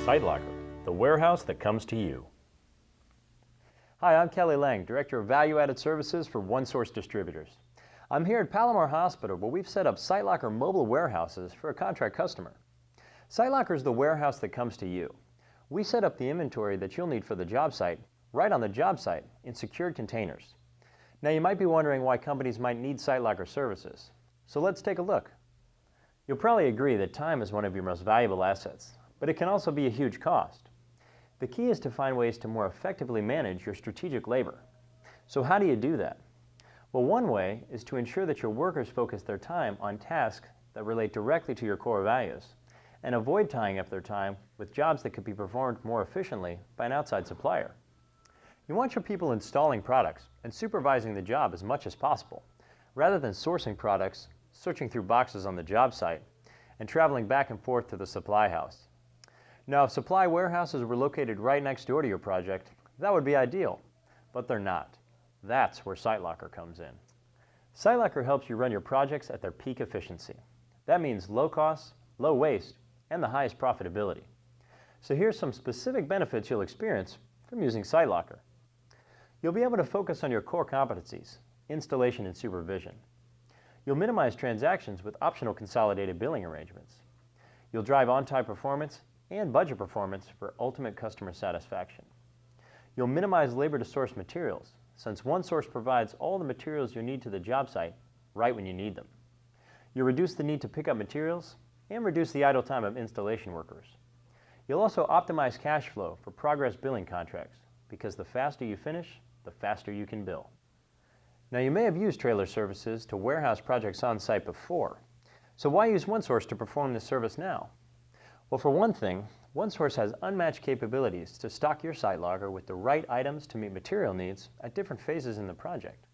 SiteLocker, the warehouse that comes to you. Hi, I'm Kelly Lang, Director of Value-Added Services for OneSource Distributors. I'm here at Palomar Hospital where we've set up SiteLocker mobile warehouses for a contract customer. SiteLocker is the warehouse that comes to you. We set up the inventory that you'll need for the job site right on the job site in secured containers. Now you might be wondering why companies might need SiteLocker services. So let's take a look. You'll probably agree that time is one of your most valuable assets, but it can also be a huge cost. The key is to find ways to more effectively manage your strategic labor. So how do you do that? Well, one way is to ensure that your workers focus their time on tasks that relate directly to your core values and avoid tying up their time with jobs that could be performed more efficiently by an outside supplier. You want your people installing products and supervising the job as much as possible, rather than sourcing products, searching through boxes on the job site, and traveling back and forth to the supply house. Now, if supply warehouses were located right next door to your project, that would be ideal, but they're not. That's where SiteLocker comes in. SiteLocker helps you run your projects at their peak efficiency. That means low costs, low waste, and the highest profitability. So here's some specific benefits you'll experience from using SiteLocker. You'll be able to focus on your core competencies, installation and supervision. You'll minimize transactions with optional consolidated billing arrangements. You'll drive on-time performance and budget performance for ultimate customer satisfaction. You'll minimize labor to source materials, since OneSource provides all the materials you need to the job site right when you need them. You'll reduce the need to pick up materials and reduce the idle time of installation workers. You'll also optimize cash flow for progress billing contracts, because the faster you finish, the faster you can bill. Now, you may have used trailer services to warehouse projects on site before, so why use OneSource to perform this service now? Well, for one thing, OneSource has unmatched capabilities to stock your SiteLocker with the right items to meet material needs at different phases in the project.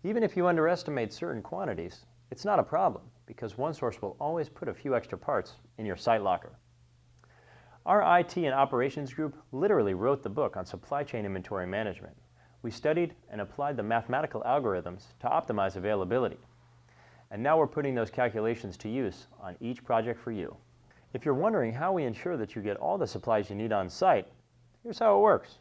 Even if you underestimate certain quantities, it's not a problem, because OneSource will always put a few extra parts in your SiteLocker. Our IT and operations group literally wrote the book on supply chain inventory management. We studied and applied the mathematical algorithms to optimize availability. And now we're putting those calculations to use on each project for you. If you're wondering how we ensure that you get all the supplies you need on site, here's how it works.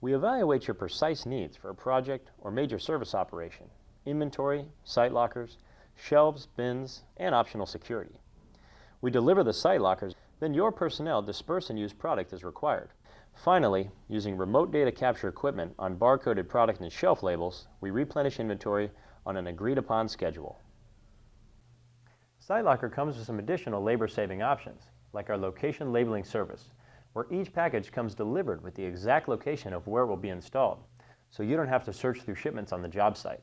We evaluate your precise needs for a project or major service operation: inventory, SiteLockers, shelves, bins, and optional security. We deliver the SiteLockers, then your personnel disperse and use product as required. Finally, using remote data capture equipment on barcoded product and shelf labels, we replenish inventory on an agreed-upon schedule. SiteLocker comes with some additional labor-saving options, like our location labeling service, where each package comes delivered with the exact location of where it will be installed, so you don't have to search through shipments on the job site.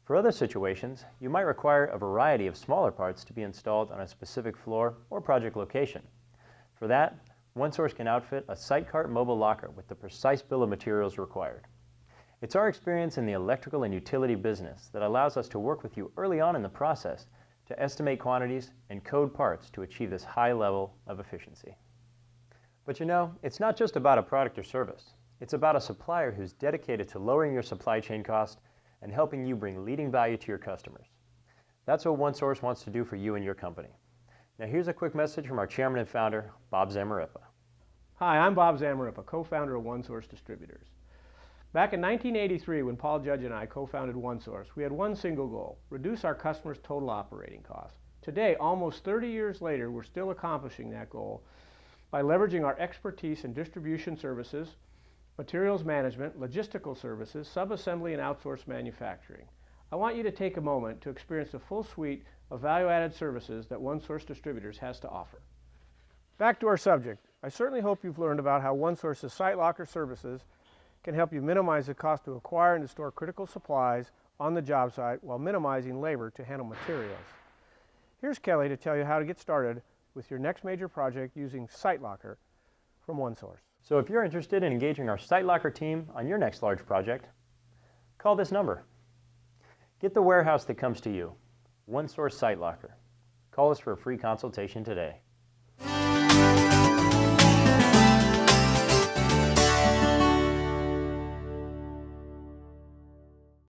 For other situations, you might require a variety of smaller parts to be installed on a specific floor or project location. For that, OneSource can outfit a SiteCart mobile locker with the precise bill of materials required. It's our experience in the electrical and utility business that allows us to work with you early on in the process to estimate quantities and code parts to achieve this high level of efficiency. But you know, it's not just about a product or service. It's about a supplier who's dedicated to lowering your supply chain cost and helping you bring leading value to your customers. That's what OneSource wants to do for you and your company. Now here's a quick message from our chairman and founder, Bob Zamarripa. Hi, I'm Bob Zamarripa, co-founder of OneSource Distributors. Back in 1983, when Paul Judge and I co-founded OneSource, we had one single goal: reduce our customers' total operating costs. Today, almost 30 years later, we're still accomplishing that goal by leveraging our expertise in distribution services, materials management, logistical services, sub-assembly, and outsourced manufacturing. I want you to take a moment to experience the full suite of value-added services that OneSource Distributors has to offer. Back to our subject. I certainly hope you've learned about how OneSource's SiteLocker services can help you minimize the cost to acquire and to store critical supplies on the job site while minimizing labor to handle materials. Here's Kelly to tell you how to get started with your next major project using SiteLocker from OneSource. So if you're interested in engaging our SiteLocker team on your next large project, call this number. Get the warehouse that comes to you. OneSource SiteLocker. Call us for a free consultation today.